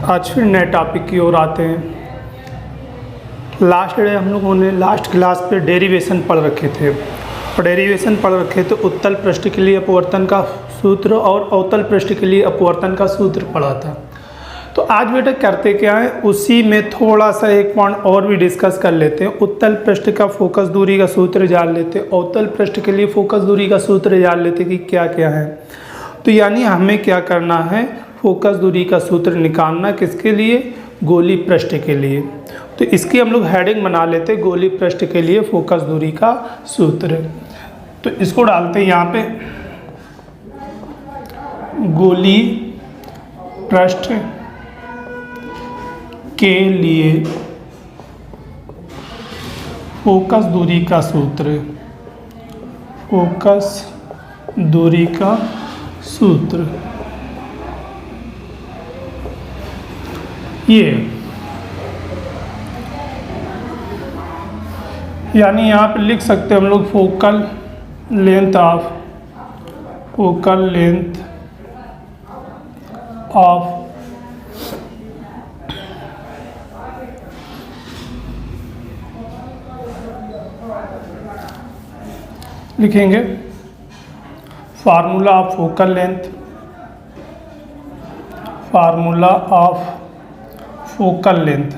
आज फिर नए टॉपिक की ओर आते हैं। लास्ट डे हम लोगों ने लास्ट क्लास पे डेरिवेशन पढ़ रखे थे और डेरिवेशन पढ़ रखे थे उत्तल पृष्ठ के लिए अपवर्तन का सूत्र और अवतल पृष्ठ के लिए अपवर्तन का सूत्र पढ़ा था। तो आज बेटा करते क्या है, उसी में थोड़ा सा एक पॉइंट और भी डिस्कस कर लेते हैं। उत्तल पृष्ठ का फोकस दूरी का सूत्र जान लेते हैं, अवतल पृष्ठ के लिए फोकस दूरी का सूत्र जान लेते कि क्या क्या है। तो यानी हमें क्या करना है, फोकस दूरी का सूत्र निकालना किसके लिए, गोली पृष्ठ के लिए। तो इसकी हम लोग हेडिंग बना लेते, गोली पृष्ठ के लिए फोकस दूरी का सूत्र। तो इसको डालते हैं यहाँ पे, गोली पृष्ठ के लिए फोकस दूरी का सूत्र, फोकस दूरी का सूत्र ये, यानी यहाँ पे लिख सकते हैं हम लोग फोकल लेंथ ऑफ लिखेंगे formula of focal length, formula of focal length,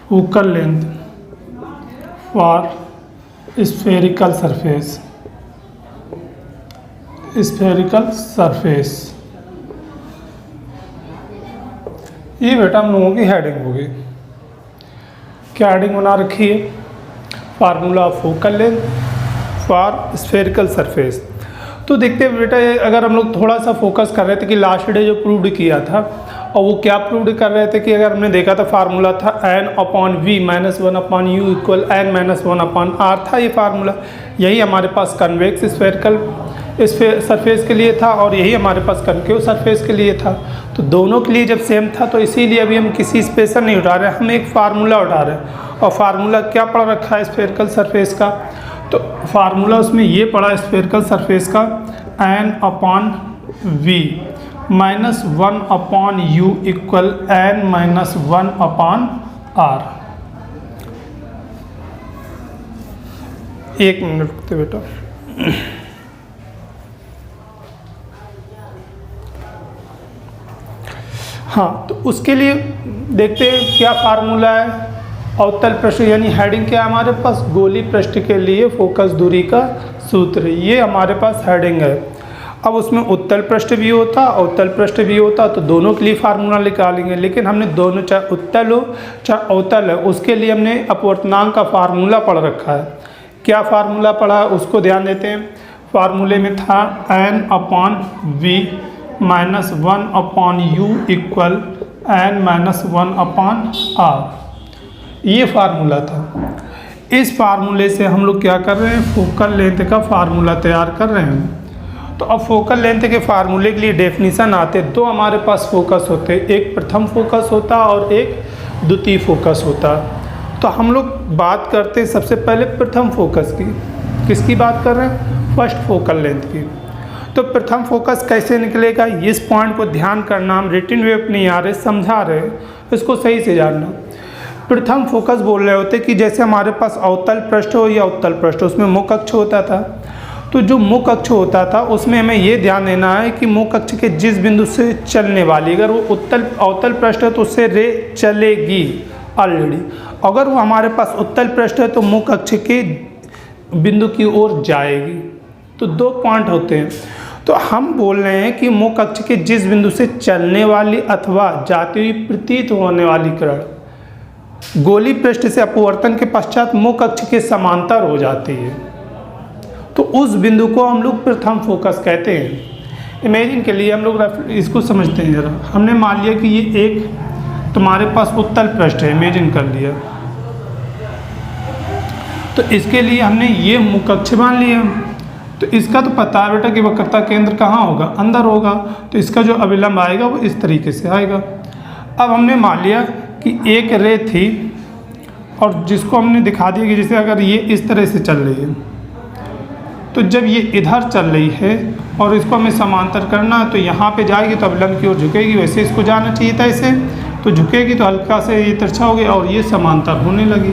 focal length for spherical surface, spherical surface. ये बेटा हम लोगों की हेडिंग होगी। क्या हेडिंग बना रखी है, formula of focal length for spherical surface. तो देखते हैं बेटा, अगर हम लोग थोड़ा सा फोकस कर रहे थे कि लास्ट डे जो प्रूव्ड किया था, और वो क्या प्रूव्ड कर रहे थे कि अगर हमने देखा था फार्मूला था n/v -1/u इक्वल n-1/r था। ये फार्मूला यही हमारे पास कन्वेक्स स्फेरिकल सरफेस के लिए था और यही हमारे पास कनकेव सरफेस के लिए था। तो दोनों के लिए जब सेम था तो इसीलिए अभी हम किसी स्पेशल नहीं उठा रहे, हम एक फार्मूला उठा रहे हैं। और फार्मूला क्या पढ़ रखा है स्फेरिकल सरफेस का, तो फार्मूला उसमें ये पड़ा स्फेरिकल सरफेस का n/v -1/u इक्वल n-1/r। एक मिनट रुकते बेटा। हाँ, तो उसके लिए देखते हैं क्या फार्मूला है। अवतल पृष्ठ यानी हेडिंग क्या है हमारे पास, गोली पृष्ठ के लिए फोकस दूरी का सूत्र, ये हमारे पास हेडिंग है। अब उसमें उत्तल पृष्ठ भी होता, अवतल पृष्ठ भी होता, तो दोनों के लिए फार्मूला निकालेंगे। लेकिन हमने दोनों, चाहे उत्तल हो चाहे अवतल है, उसके लिए हमने अपवर्तनांक का फार्मूला पढ़ रखा है। क्या फार्मूला पढ़ा है उसको ध्यान देते हैं। फार्मूले में था n/v -1/u इक्वल n-1/r, ये फार्मूला था। इस फार्मूले से हम लोग क्या कर रहे हैं, फोकल लेंथ का फार्मूला तैयार कर रहे हैं। तो अब फोकल लेंथ के फार्मूले के लिए डेफिनेशन आते, दो हमारे पास फोकस होते, एक प्रथम फोकस होता और एक द्वितीय फोकस होता। तो हम लोग बात करते सबसे पहले प्रथम फोकस की। किसकी बात कर रहे हैं, फर्स्ट फोकल लेंथ की। तो प्रथम फोकस कैसे निकलेगा, इस पॉइंट को ध्यान करना। हम रिटन वे नहीं आ रहे, समझा रहे, इसको सही से जानना। प्रथम फोकस बोल रहे होते कि जैसे हमारे पास अवतल पृष्ठ हो या उत्तल पृष्ठ, उसमें मुख अक्ष होता था। तो जो मुख अक्ष होता था उसमें हमें ये ध्यान देना है कि मुख अक्ष के जिस बिंदु से चलने वाली, अगर वो अवतल पृष्ठ है तो उससे रे चलेगी ऑलरेडी। अगर वो हमारे पास उत्तल पृष्ठ है तो मुख अक्ष के बिंदु की ओर जाएगी। तो दो पॉइंट होते हैं। तो हम बोल रहे हैं कि मुख अक्ष के जिस बिंदु से चलने वाली अथवा जाती हुई प्रतीत होने वाली किरण गोली पृष्ठ से अपवर्तन के पश्चात मुख अक्ष के समांतर हो जाती है, तो उस बिंदु को हम लोग प्रथम फोकस कहते हैं। इमेजिन के लिए हम लोग इसको समझते हैं जरा। हमने मान लिया कि ये एक तुम्हारे पास उत्तल पृष्ठ है, इमेजिन कर लिया। तो इसके लिए हमने ये मुख अक्ष मान लिया। तो इसका तो पता है बेटा कि वक्रता केंद्र कहाँ होगा, अंदर होगा। तो इसका जो अभिलंब आएगा वो इस तरीके से आएगा। अब हमने मान लिया कि एक रे थी और जिसको हमने दिखा दिया कि जैसे अगर ये इस तरह से चल रही है, तो जब ये इधर चल रही है और इसको हमें समांतर करना है तो यहाँ पे जाएगी तो अब लंब की ओर झुकेगी, वैसे इसको जाना चाहिए था ऐसे, तो झुकेगी तो हल्का से ये तिरछा हो गया और ये समांतर होने लगी।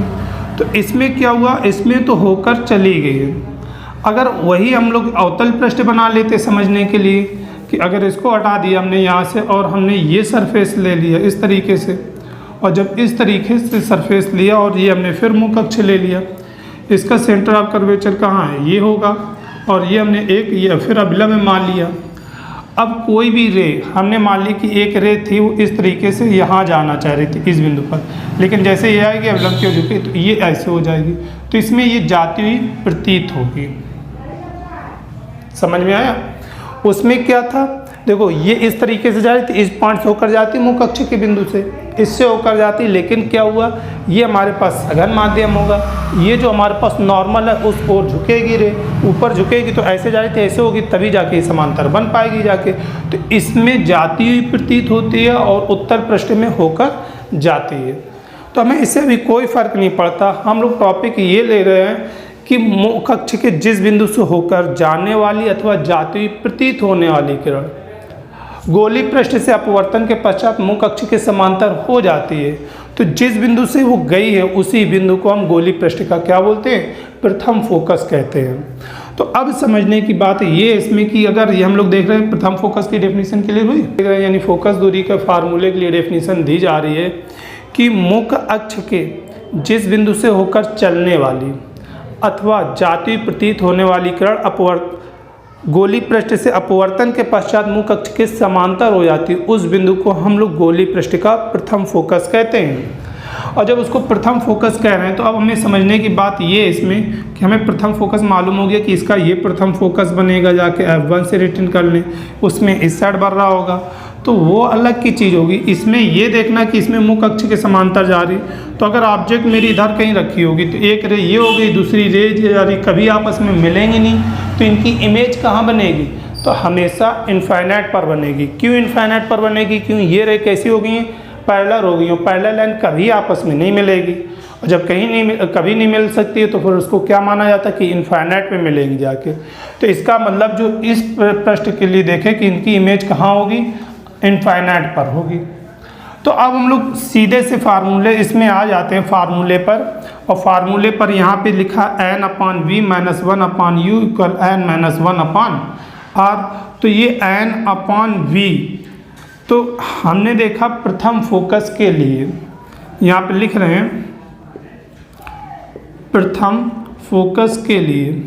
तो इसमें क्या हुआ, इसमें तो होकर चली गई। अगर वही हम लोग अवतल पृष्ठ बना लेते समझने के लिए कि अगर इसको हटा दिया हमने यहाँ से और हमने ये सरफेस ले लिया इस तरीके से, और जब इस तरीके से सरफेस लिया और ये हमने फिर मुख अक्ष ले लिया, इसका सेंटर ऑफ कर्वेचर कहाँ है, ये होगा, और ये हमने एक ये फिर अभिलंब में मान लिया। अब कोई भी रे हमने मान ली कि एक रे थी वो इस तरीके से यहाँ जाना चाह रही थी इस बिंदु पर, लेकिन जैसे ये आएगी अभिलंब की ओर झुकी तो ये ऐसे हो जाएगी, तो इसमें ये जाती हुई प्रतीत होगी। समझ में आया? उसमें क्या था, देखो ये इस तरीके से जा रही थी, इस पॉइंट से होकर जाती मुख अक्ष के बिंदु से, इससे होकर जाती, लेकिन क्या हुआ, ये हमारे पास सघन माध्यम होगा, ये जो हमारे पास नॉर्मल है उस ओर झुकेगी रे, ऊपर झुकेगी तो ऐसे जा रही थी ऐसे होगी, तभी जाके समांतर बन पाएगी जाके। तो इसमें जाती हुई प्रतीत होती है और उत्तर पृष्ठ में होकर जाती है। तो हमें इससे भी कोई फर्क नहीं पड़ता, हम लोग टॉपिक ये ले रहे हैं कि मुख अक्ष के जिस बिंदु से होकर जाने वाली अथवा जाती हुई प्रतीत होने वाली किरण गोली पृष्ठ से अपवर्तन के पश्चात मुख अक्ष के समांतर हो जाती है, तो जिस बिंदु से वो गई है उसी बिंदु को हम गोली पृष्ठ का क्या बोलते हैं, प्रथम फोकस कहते हैं। तो अब समझने की बात ये इसमें कि अगर ये हम लोग देख रहे हैं प्रथम फोकस की डेफिनेशन के लिए हुई देख रहे हैं, यानी फोकस दूरी के फार्मूले के लिए डेफिनेशन दी जा रही है कि मुख अक्ष के जिस बिंदु से होकर चलने वाली अथवा जाती हुई प्रतीत होने वाली किरण गोली पृष्ठ से अपवर्तन के पश्चात मुख अक्ष के समांतर हो जाती है, उस बिंदु को हम लोग गोली पृष्ठ का प्रथम फोकस कहते हैं। और जब उसको प्रथम फोकस कह रहे हैं तो अब हमें समझने की बात ये है इसमें कि हमें प्रथम फोकस मालूम हो गया कि इसका ये प्रथम फोकस बनेगा, जाके F1 से रिटर्न कर लें, उसमें इस साइड बढ़ रहा होगा तो वो अलग की चीज़ होगी। इसमें ये देखना कि इसमें मुख अक्ष के समांतर जा रही, तो अगर ऑब्जेक्ट मेरी इधर कहीं रखी होगी तो एक रे ये हो गई, दूसरी रे जा रही, कभी आपस में मिलेंगी नहीं, तो इनकी इमेज कहाँ बनेगी, तो हमेशा इनफाइनाइट पर बनेगी। क्यों इनफाइनाइट पर बनेगी, क्यों, ये रे कैसी हो गई हैं, पैरेलल हो गई हैं, पैरेलल लाइन कभी आपस में नहीं मिलेगी, और जब कभी नहीं मिल सकती है तो फिर उसको क्या माना जाता है कि इनफाइनाइट में मिलेंगी जाके। तो इसका मतलब जो इस पृष्ठ के लिए देखें कि इनकी इमेज कहाँ होगी, इनफाइनाइट पर होगी। तो अब हम लोग सीधे से फार्मूले इसमें आ जाते हैं फार्मूले पर, और फार्मूले पर यहाँ पे लिखा n/v - 1/u = n-1/r। तो ये n/v, तो हमने देखा प्रथम फोकस के लिए यहाँ पे लिख रहे हैं प्रथम फोकस के लिए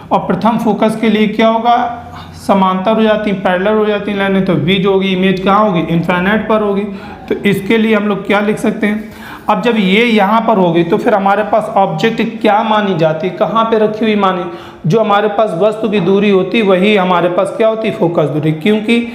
और प्रथम फोकस के लिए क्या होगा, समांतर हो जाती, पैरेलल हो जाती लाइनें, तो v जो होगी इमेज कहाँ होगी, इनफाइनाइट पर होगी। तो इसके लिए हम लोग क्या लिख सकते हैं, अब जब ये यहाँ पर होगी तो फिर हमारे पास ऑब्जेक्ट क्या मानी जाती, कहाँ पे रखी हुई मानी, जो हमारे पास वस्तु की दूरी होती वही हमारे पास क्या होती, फोकस दूरी। क्योंकि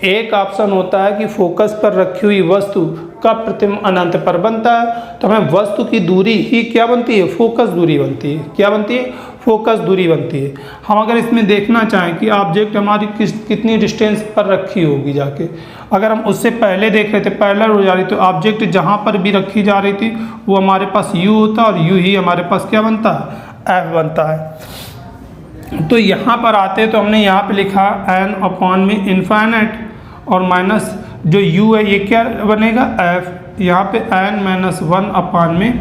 एक ऑप्शन होता है कि फोकस पर रखी हुई वस्तु का प्रतिबिंब अनंत पर बनता है, तो हमें वस्तु की दूरी ही क्या बनती है, फोकस दूरी बनती है। क्या बनती है, फोकस दूरी बनती है। हम अगर इसमें देखना चाहें कि ऑब्जेक्ट हमारी कितनी डिस्टेंस पर रखी होगी जाके, अगर हम उससे पहले देख रहे थे पैरेलल हो जा रही, तो ऑब्जेक्ट जहाँ पर भी रखी जा रही थी वो हमारे पास u होता और u ही हमारे पास क्या बनता है, f बनता है। तो यहाँ पर आते तो हमने यहाँ पे लिखा n/में इनफाइनाइट और माइनस जो u है ये क्या बनेगा, f, यहाँ पे n-1 में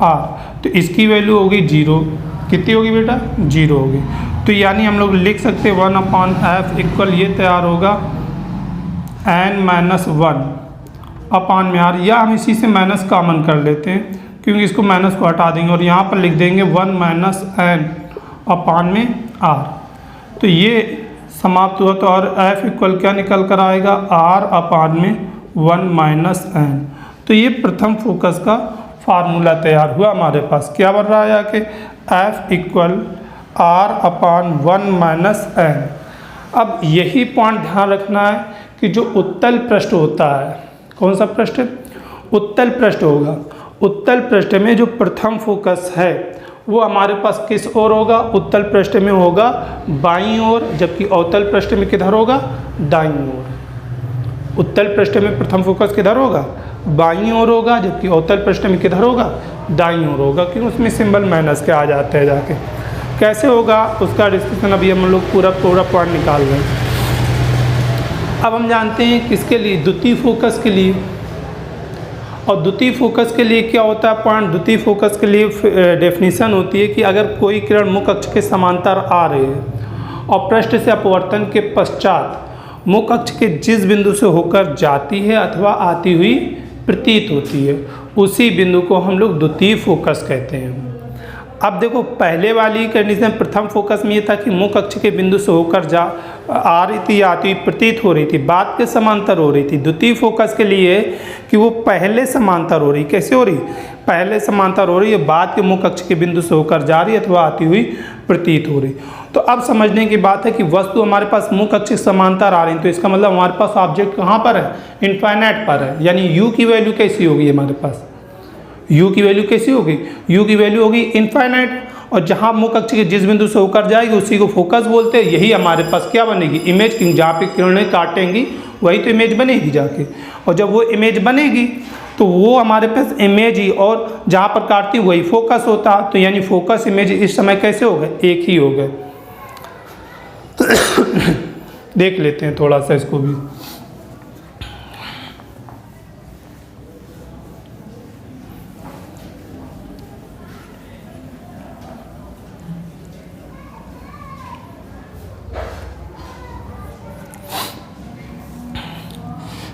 r, तो इसकी वैल्यू होगी 0। कितनी होगी बेटा, 0 होगी। तो यानी हम लोग लिख सकते 1/f इक्वल ये तैयार होगा n-1 में r, या हम इसी से माइनस कॉमन कर लेते हैं क्योंकि इसको माइनस को हटा देंगे और यहाँ पर लिख देंगे 1 - n में r। तो ये समाप्त हुआ, तो और f इक्वल क्या निकल कर आएगा, r/में 1 - n। तो ये प्रथम फोकस का फार्मूला तैयार हुआ हमारे पास। क्या बन रहा है आके, f इक्वल r/1 - n। अब यही पॉइंट ध्यान रखना है कि जो उत्तल पृष्ठ होता है, कौन सा पृष्ठ, उत्तल पृष्ठ होगा, उत्तल पृष्ठ में जो प्रथम फोकस है वो हमारे पास किस ओर होगा, उत्तल पृष्ठ में होगा बाईं ओर, जबकि अवतल पृष्ठ में किधर होगा, दाईं ओर। उत्तल पृष्ठ में प्रथम फोकस किधर होगा, बाईं ओर होगा, जबकि अवतल पृष्ठ में किधर होगा, दाईं ओर होगा, क्योंकि उसमें सिंबल माइनस के आ जाते हैं जाके। कैसे होगा उसका डिस्कशन अभी हम लोग पूरा पॉइंट निकाल रहे हैं। अब हम जानते हैं किसके लिए, द्वितीय फोकस के लिए। और द्वितीय फोकस के लिए क्या होता है पॉइंट, द्वितीय फोकस के लिए डेफिनेशन होती है कि अगर कोई किरण मुख्य अक्ष के समांतर आ रही है और पृष्ठ से अपवर्तन के पश्चात मुख्य अक्ष के जिस बिंदु से होकर जाती है अथवा आती हुई प्रतीत होती है, उसी बिंदु को हम लोग द्वितीय फोकस कहते हैं। अब देखो पहले वाली कंडीशन प्रथम फोकस में ये था कि मुख्य अक्ष के बिंदु से होकर आ रही थी, आती हुई प्रतीत हो रही थी, बाद के समांतर हो रही थी। द्वितीय फोकस के लिए कि वो पहले समांतर हो रही, कैसे हो रही, पहले समांतर हो रही है, बाद के मुख्य अक्ष के बिंदु से होकर जा रही अथवा आती हुई प्रतीत हो रही। तो अब समझने की बात है कि वस्तु हमारे पास मुख्य अक्ष समांतर आ रही है, तो इसका मतलब हमारे पास ऑब्जेक्ट कहाँ पर है, इनफाइनाइट पर है। यानी u की वैल्यू कैसी होगी हमारे पास, u की वैल्यू कैसी होगी, u की वैल्यू होगी इनफाइनाइट। और जहाँ मुख्य अक्ष के जिस बिंदु से होकर जाएगी उसी को फोकस बोलते हैं। यही हमारे पास क्या बनेगी, इमेज, क्योंकि जहाँ पे किरणें काटेंगी वही तो इमेज बनेगी जाके। और जब वो इमेज बनेगी तो वो हमारे पास इमेज ही, और जहाँ पर काटती वही फोकस होता, तो यानी फोकस इमेज इस समय कैसे हो गए, एक ही हो गए। देख लेते हैं थोड़ा सा इसको भी।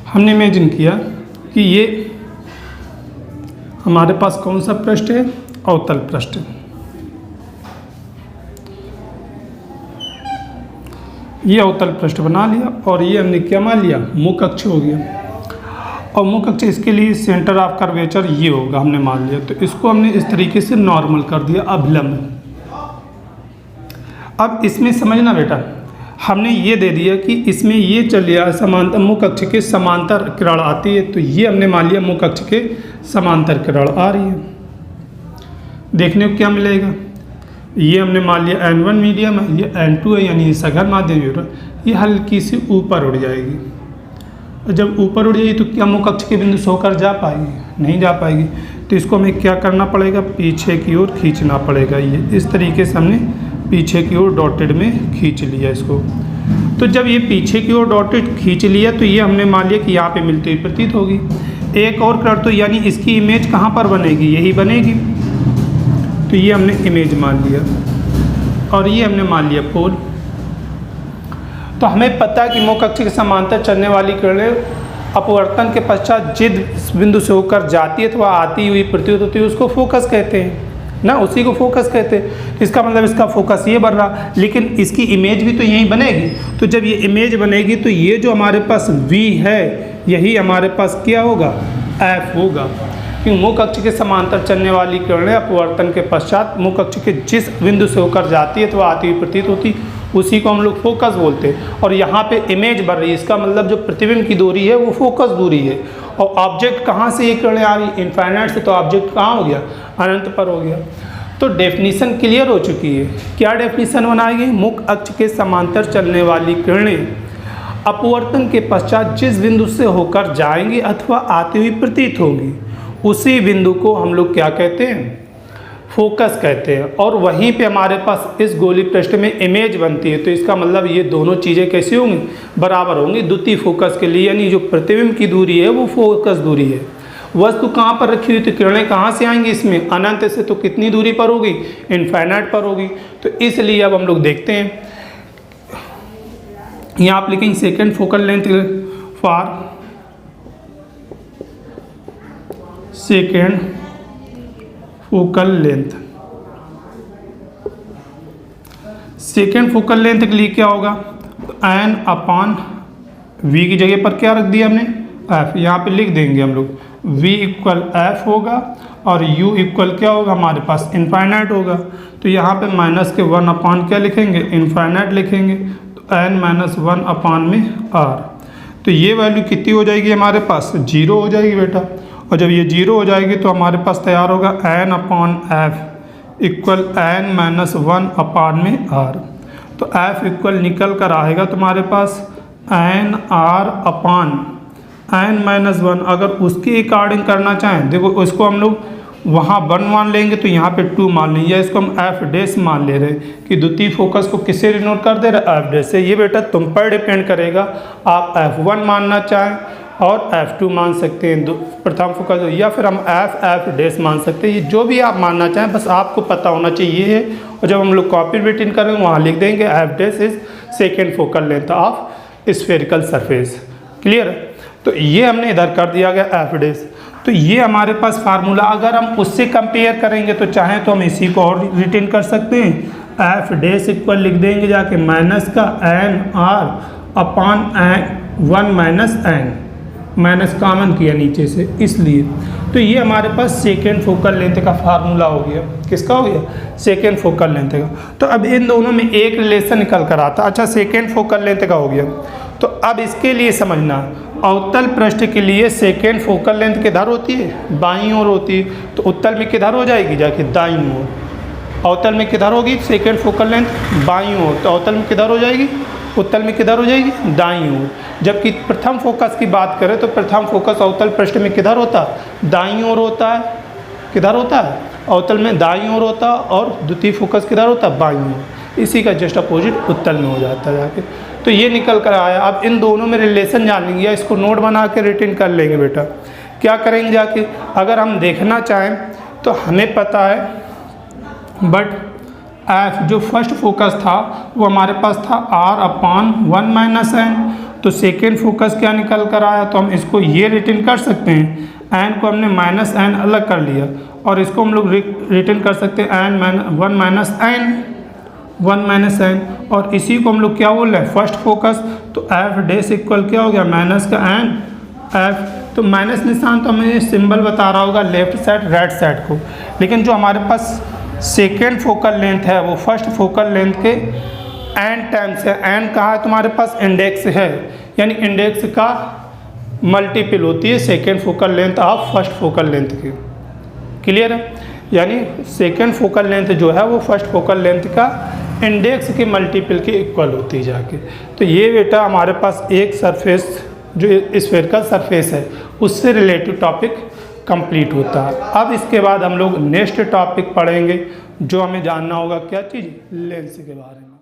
हमने इमेजिन किया कि ये हमारे पास कौन सा पृष्ठ है, अवतल पृष्ठ। ये अवतल पृष्ठ बना लिया और ये हमने क्या मान लिया, मुख्य अक्ष हो गया। और मुख्य अक्ष इसके लिए सेंटर ऑफ कर्वेचर ये होगा, हमने मान लिया। तो इसको हमने इस तरीके से नॉर्मल कर दिया, अभिलंब। अब इसमें समझना बेटा, हमने ये दे दिया कि इसमें ये चल रहा समांतर, मुख्य अक्ष के समांतर किरण आती है, तो ये हमने मान लिया मुख्य अक्ष के समांतर किरण आ रही है। देखने को क्या मिलेगा, ये हमने मान लिया N1 मीडियम है, ये N2 है, यानी सघन माध्यम है, ये हल्की सी ऊपर उड़ जाएगी। और जब ऊपर उड़ जाएगी तो क्या मुख्य अक्ष के बिंदु से होकर जा पाएगी, नहीं जा पाएगी। तो इसको हमें क्या करना पड़ेगा, पीछे की ओर खींचना पड़ेगा। ये इस तरीके से हमने पीछे की ओर डॉटेड में खींच लिया इसको। तो जब ये पीछे की ओर डॉटेड खींच लिया तो ये हमने मान लिया कि यहाँ पे मिलती हुई प्रतीत होगी। एक और कर तो यानी इसकी इमेज कहाँ पर बनेगी, यही बनेगी। तो ये हमने इमेज मान लिया और ये हमने मान लिया पोल। तो हमें पता है कि मुख्य अक्ष के समांतर चलने वाली किरणें अपवर्तन के पश्चात जिस बिंदु से होकर जाती है अथवा आती हुई प्रतीत होती है उसको फोकस कहते हैं ना, उसी को फोकस कहते हैं। इसका मतलब इसका फोकस ये बन रहा, लेकिन इसकी इमेज भी तो यहीं बनेगी। तो जब ये इमेज बनेगी तो ये जो हमारे पास V है यही हमारे पास क्या होगा, F होगा। क्योंकि मुख्य अक्ष के समांतर चलने वाली किरणें अपवर्तन के पश्चात मुख्य अक्ष के जिस बिंदु से होकर जाती है तो आती हुई प्रतीत होती, उसी को हम लोग फोकस बोलते हैं। और यहाँ पे इमेज बढ़ रही है, इसका मतलब जो प्रतिबिंब की दूरी है वो फोकस दूरी है। और ऑब्जेक्ट कहाँ से ये किरणें आ रही, इनफाइनाइट से, तो ऑब्जेक्ट कहाँ हो गया, अनंत पर हो गया। तो डेफिनीशन क्लियर हो चुकी है। क्या डेफिनीशन बनाई गई, मुख्य अक्ष के समांतर चलने वाली किरणें अपवर्तन के पश्चात जिस बिंदु से होकर जाएंगी अथवा आती हुई प्रतीत होंगी, उसी बिंदु को हम लोग क्या कहते हैं, फोकस कहते हैं। और वहीं पे हमारे पास इस गोली पृष्ठ में इमेज बनती है। तो इसका मतलब ये दोनों चीज़ें कैसी होंगी, बराबर होंगी द्वितीय फोकस के लिए। यानी जो प्रतिबिंब की दूरी है वो फोकस दूरी है। वस्तु कहाँ पर रखी हुई, तो किरणें कहाँ से आएंगी इसमें, अनंत से, तो कितनी दूरी पर होगी, इनफाइनाइट पर होगी। तो इसलिए अब हम लोग देखते हैं, यहाँ आप लिखेंगे second focal length for second focal length. Second focal length के लिए क्या होगा, N अपॉन V की जगह पर क्या रख दिया हमने, F। यहाँ पे लिख देंगे हम लोग V इक्वल F होगा और U इक्वल क्या होगा हमारे पास, इनफाइनाइट होगा। तो यहाँ पे माइनस के 1 अपॉन क्या लिखेंगे, इनफाइनाइट लिखेंगे। तो N माइनस 1 अपॉन में R। तो ये वैल्यू कितनी हो जाएगी हमारे पास, 0 हो जाएगी बेटा। और जब ये 0 हो जाएगी तो हमारे पास तैयार होगा N upon F equal N minus 1 upon में R। तो F इक्वल निकल कर आएगा तुम्हारे पास N R अपॉन n-1 अगर उसके अकॉर्डिंग करना चाहें, देखो उसको हम लोग वहाँ 1 मान लेंगे तो यहाँ पे 2 मान लेंगे, या इसको हम एफ डैश मान ले रहे हैं कि द्वितीय फोकस को किससे डिनोट कर दे रहे एफ डैश से। ये बेटा तुम पर डिपेंड करेगा, आप f1 मानना चाहें और f2 मान सकते हैं प्रथम फोकस, या फिर हम एफ डैश मान सकते हैं। ये जो भी आप मानना चाहें, बस आपको पता होना चाहिए है। और जब हम लोग कॉपी रिटन करेंगे वहाँ लिख देंगे F dash is second focal length of spherical surface. Clear? तो ये हमने इधर कर दिया गया एफ डैश। तो ये हमारे पास फार्मूला, अगर हम उससे कंपेयर करेंगे तो चाहें तो हम इसी को और रिटर्न कर सकते हैं, एफ डैश इक्वल लिख देंगे जाके माइनस का N R upon N 1 minus N, minus common किया नीचे से इसलिए। तो ये हमारे पास सेकेंड फोकल लेंथ का फार्मूला हो गया। किसका हो गया? सेकेंड फोकल लेंथ का। तो अब इन दोनों में एक रिलेशन निकल कर आता। अच्छा, सेकेंड फोकल लेंथ का हो गया। तो अब इसके लिए समझना, अवतल पृष्ठ के लिए सेकेंड फोकल लेंथ किधर होती है? बाईं ओर होती है। तो उत्तल में किधर हो जाएगी? जाके दाईं ओर। अवतल में किधर होगी सेकेंड फोकल लेंथ? बाईं ओर। तो अवतल में किधर हो जाएगी? उत्तल में किधर हो जाएगी? दाईं ओर। जबकि प्रथम फोकस की बात करें तो प्रथम फोकस अवतल पृष्ठ में किधर होता है? दाईं ओर होता है। किधर होता है? अवतल में दाईं ओर होता है। और द्वितीय फोकस किधर होता है? बाईं ओर। इसी का जस्ट अपोजिट उत्तल में हो जाता है जाके। तो ये निकल कर आया। अब इन दोनों में रिलेशन जान लेंगे या इसको नोट बना के रिटर्न कर लेंगे बेटा। क्या करेंगे जाके, अगर हम देखना चाहें तो हमें पता है, बट एफ जो फर्स्ट फोकस था वो हमारे पास था आर अपॉन 1 माइनस एन। तो सेकेंड फोकस क्या निकल कर आया? तो हम इसको ये रिटर्न कर सकते हैं, एन को हमने माइनस एन अलग कर लिया और इसको हम लोग रिटर्न कर सकते हैं N 1 minus N, 1 minus N. और इसी को हम लोग क्या बोल रहे हैं? First focus. तो एफ डैश इक्वल क्या हो गया? माइनस का एन एफ। तो माइनस निशान तो हमें सिंबल बता रहा होगा लेफ्ट साइड राइट साइड को, लेकिन जो हमारे पास सेकेंड फोकल लेंथ है वो फर्स्ट फोकल लेंथ के एन टाइम्स है। एन कहाँ है तुम्हारे पास? इंडेक्स है, यानी इंडेक्स का मल्टीपल होती है second focal length of first focal length की। क्लियर है? यानी सेकेंड फोकल लेंथ जो है वो फर्स्ट फोकल लेंथ का इंडेक्स के मल्टीपल के इक्वल होती है जाके। तो ये बेटा हमारे पास एक सरफेस जो स्फेरिकल सरफेस है उससे रिलेटिव टॉपिक कंप्लीट होता है। अब इसके बाद हम लोग नेक्स्ट टॉपिक पढ़ेंगे जो हमें जानना होगा क्या चीज़? लेंस के बारे में।